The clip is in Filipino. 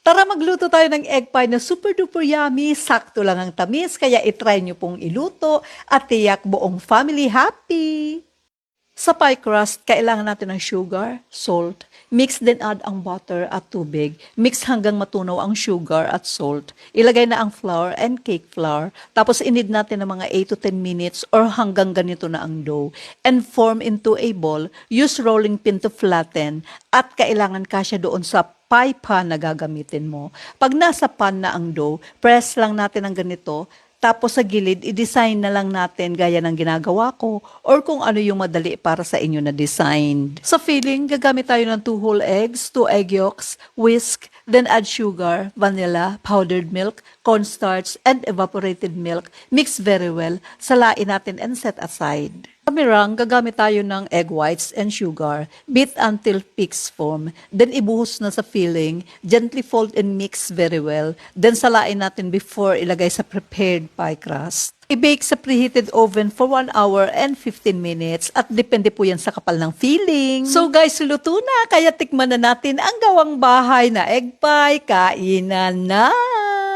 Tara magluto tayo ng egg pie na super duper yummy, sakto lang ang tamis, kaya itry nyo pong iluto at tiyak buong family happy. Sa pie crust, kailangan natin ng sugar, salt, mix then add ang butter at tubig. Mix hanggang matunaw ang sugar at salt. Ilagay na ang flour and cake flour. Tapos inid natin ng mga 8 to 10 minutes or hanggang ganito na ang dough. And form into a ball. Use rolling pin to flatten. At kailangan kasya doon sa pie pan na gagamitin mo. Pag nasa pan na ang dough, press lang natin ang ganito. Tapos sa gilid, i-design na lang natin gaya ng ginagawa ko or kung ano yung madali para sa inyo na design. Sa filling, gagamit tayo ng 2 whole eggs, 2 egg yolks, whisk, then add sugar, vanilla, powdered milk, cornstarch, and evaporated milk. Mix very well. Salain natin and set aside. Sa mirang, gagamit tayo ng egg whites and sugar. Beat until peaks form. Then ibuhos na sa filling. Gently fold and mix very well. Then salain natin before ilagay sa prepared pie crust. I-bake sa preheated oven for 1 hour and 15 minutes at depende po yan sa kapal ng filling. So guys, luto na, kaya tikman na natin ang gawang bahay na egg pie. Kainan na!